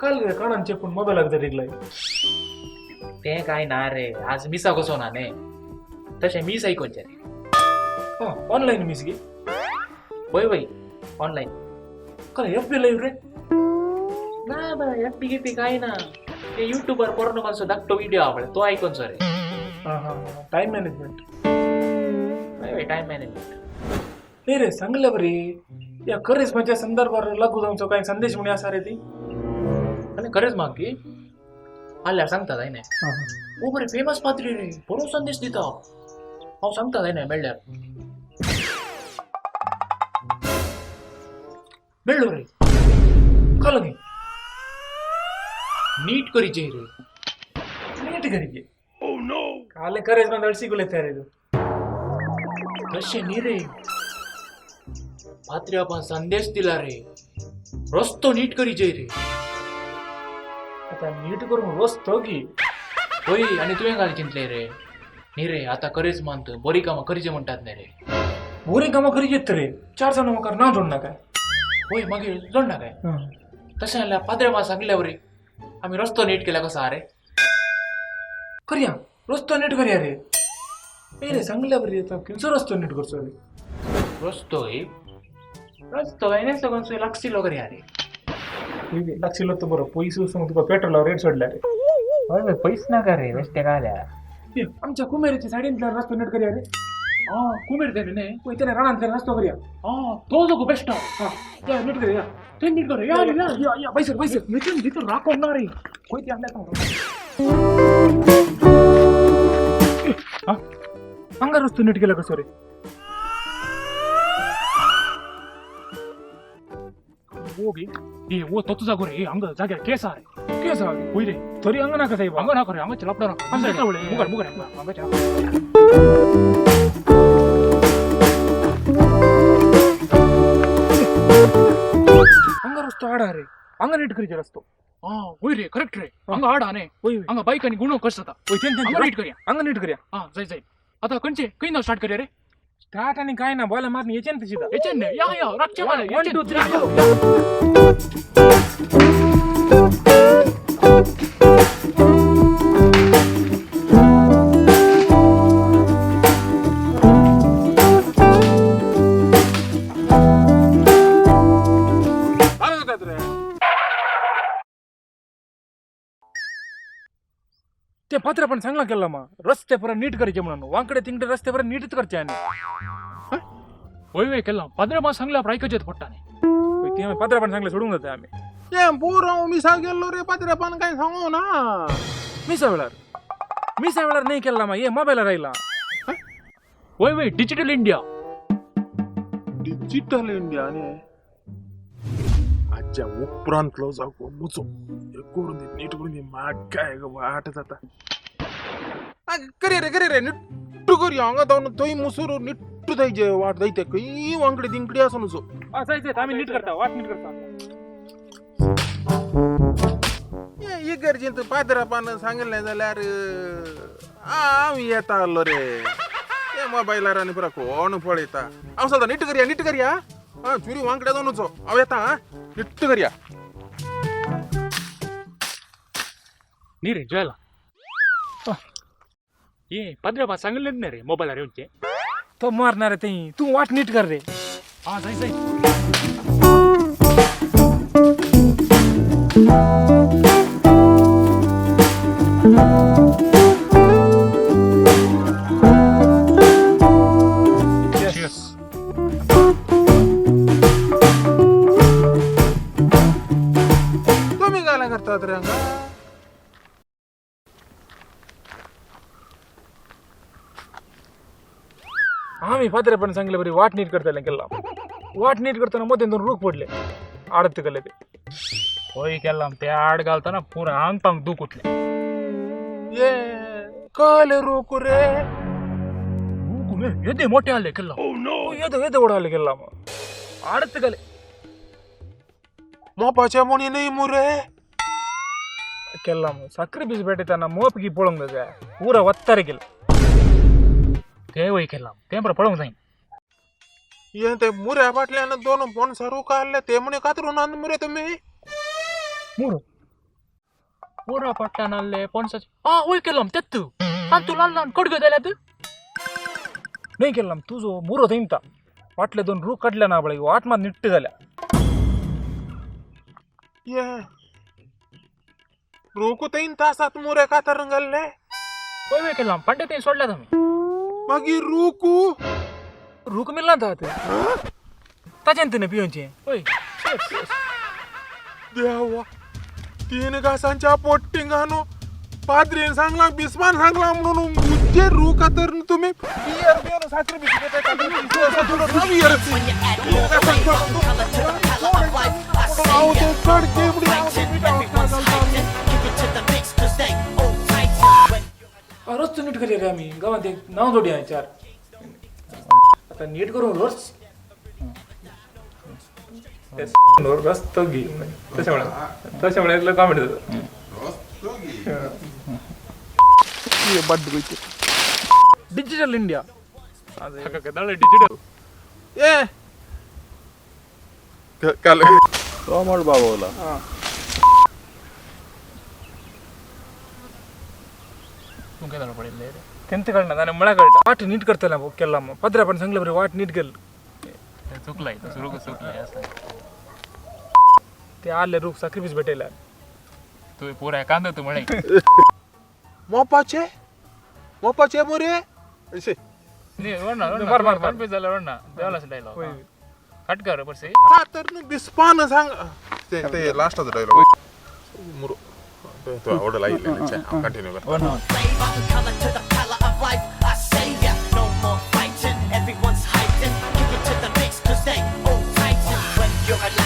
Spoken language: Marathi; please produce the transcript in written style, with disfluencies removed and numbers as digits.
काल रे कानान चेपून मोबाईल रिगलाय ते काय ना रे आज मिसा घुसवणार ने तसे मीस ऐकूनचे रे हा ऑनलाईन मिस गे होय होय ऑनलाईन काय एफ बी लाईव्ह रे ना बा एफपी गिपी काय ना ते युट्यूबर पोरणो माणसं धाकटो व्हिडिओ आवडे तो ऐकून सर हा हा टाइम मॅनेजमेंट टाइम मॅनेजमेंट नाही रे सांगल्या बरे या करिश्माच्या संदर्भात लागू जाऊन काही संदेश म्हणे असा रे ती आणि खरेच मग की आल्यावर सांगतात आहे ना ओ बरे फेमस पात्री रे बरो संदेश दिता हांव सांगतात आहे ना मेळ्ळ्यार मेळ्ळो रे का लगे नीट करीचे रे नीट करी काले करिश्मा दळशी गुले रे तू तसे नी रे पात्री आपण संदेश दिला रे रस्तो नीट करीचे रे आता नीट करून बसतो की होय आणि तुवें घाल चिंतले रे नी रे आता करेच मानतो बरी कामं करीचे म्हणतात नाही रे बोरे कामा करी येत रे 4 जण मग ना जोडणार काय होय मागे जोडना काय तशें जाल्यार पाद्र्या मा सांगल्यावर रे आम्ही रस्तो नीट केला कसा रे करूया रस्तो नीट करूया रे ए रे सांगल्या बरे आता खंयचो रस्तो नीट करचो रे रस्तो काय नाही सगळं सोय लागशिल्लो करी रे लागशिल्लो तर बरं पैसे सांग तुका पेट्रोलावर रेट सोडल्या रे होय पैस नाका रे बेश्टे काल्या ए, आमच्या कुमेरीच्या साडीतला रस्तो नीट करूया रे हा कुमेर ते ने पळय त्याला रानांतले रस्तो करूया हा तो जो बेस्ट हा या नीट करूया ते नीट कर या या या पैसे नितीन तिथं राखवणार रे कोई ते आपल्या अंगा रस्तो नीट केला कसं रे ಹೋಗಿ ಈ ಓ ತೊತ್ತು ಜಾಗೋರಿ ಹಂಗ ಜಾಗ ಕೇಸ केस ಹೋಯ್ರಿ तरी अंग नाका साहेब ಹಂಗ ನಾಕೋರಿ ಹಂಗ ಚಲಪಡ ಮುಗರ್ ಮುಗರ್ ಹಂಗ ಚಲ अंगा रस्तो आडा रे अंग नीट करीचे रस्तो ಹಾ ಹೋಯ್ರಿ ಕರೆಕ್ಟ್ ರೀ ಹಂಗ ಆಡಾನೆ होय ಹಂಗ ಬೈಕ್ आणि गुण ಕರ್ಸता ಹಂಗ नीट करूया अंग नीट करूया हा जाय आता कंचे कहीं ना स्टार्ट करूया रे स्टार्ट आणि काय ना बोला मारणी याच्या ना तशीदा याच्याने या रातच्या मला 1 2 3 ते पत्र पण चांगला केला मग रस्ते पर नीट करायचे म्हणून वांकडे तिंकडे रस्ते पर नीटच करचे आणि होय होय केला पंधरा मास सांगल्या ऐकायचे पट्टाने ते आम्ही पत्र पण चांगले सोडून जाते आम्ही ये पोरं मी गेलो रे पात्र पण काय सांगू ना मी सावेळार नाही केला मग ये मोबाईल राहिला होय होय डिजिटल इंडिया डिजिटल इंडियाने आजच्या उपरांतलो जागो मुचो हे करून दे नीट करून दे माग काय ग वाटत आता करे रे निट्टू करूया हांगा जाऊन थंय मुसूर निट्टू जायचे वाट जायते खंय वांकडे तिंकडे असो नुसो जायचं आम्ही नीट करता वाट नीट करता ये गरजेन तर पात्रापान सांगितलं जाल्यार आम्ही येता आलो रे ते मोबायलार आनी पुरा कोण पळयता हांव सांगता नीट करया हा चुरी वांकड्या जावन वचो हांव येता हा नीट करया ನೀರೇ ಜ್ವಾಲ ಏ ಪದ್ರಪ್ಪ ಸಂಗಲಿದ್ನೆ ರೀ ಮೊಬೈಲ್ ಅರಿವಂಚೆ तो मारणार आहे ते तू वाट नीट कर रे ಹಾ ಸೈ तुम्ही काय करतात रे हांगा आम्ही फादरे पण सांगितलं बरी वाट नीट करता केला वाट नीट करताना मध्ये 2 रूख पडले आडत गेले ते ಹೋಯ್ ಕೆಲ್ಲ ते आड घालताना पूरा अंग पंग दुख उठले ये काले रोकू रे ಎದೆ ಮೊಟ್ಟೆ ಅಲ್ಲೇ ಕೆಲ್ಲ येतो ओढायला गेला मग आडत गेले मोपाच्या मुनी नाही मुरे केला मग साखरी बीस भेटताना मोप की पळून जाय पुरा वत्तारे गेलं ते होय केला ते बरं पळून जाईन ये ते मुऱ्या बाटल्यानं 2 फोन सारू काढले ते म्हणे कातरून आण मुरे तुम्ही मूर पोरा पट्टानाले पणसाचे वय केलं तेत्तू आणि तुला लहान कडगं द्यायला तू नाही केलं तू जो मुरो थैमता वाटले 2 रूख काढल्या ना बळी वाट मा निट्ट झाल्या ये रोको 3 तासात मुरे का तर रंगलले वय केलं पंडे ते सोडल्या तुम्ही मागीर रोकू रूख मिळला ना ते ताच्यान पियोचे होय देवा 3 घासांच्या पोट्टिंगानो पाद्रीन सांगला बिस्मान सांगला म्हणून मुझे रूका तर तुम्ही बियर बियर साखर बिस्किट असं थोडं बियर रस नीट केले रे आम्ही गावात एक नाव जोडी आहे 4 आता नीट करून रस रस तो घे त्याच्यामुळे कॉमेडी डिजिटल इंडिया डिजिटल ए काल कॉमल बाबूला तुमच्या जाणं पडेल रे त्यांचं कळणार आणि मला कळतं वाट नीट करताना केला मग पत्र्या पण सांगलं बरं वाट नीट केलं चुकलाय सुरू चुकलाय असं ते आले रूख साखरीपीस भेटायला तू पोरा कांदा तू म्हणे मोपाचे मोरे ऐसे मार झालं ना देवालाच डायलॉग कट कर परसे का तर बिस्पान सांग ते लास्टचा डायलॉग मुरो तो आवडला कंटिन्यू कर Coming to the color of life, I say yeah, no more fighting. Everyone's hyping, kick it to the mix, cause they all tighten. When you're alive.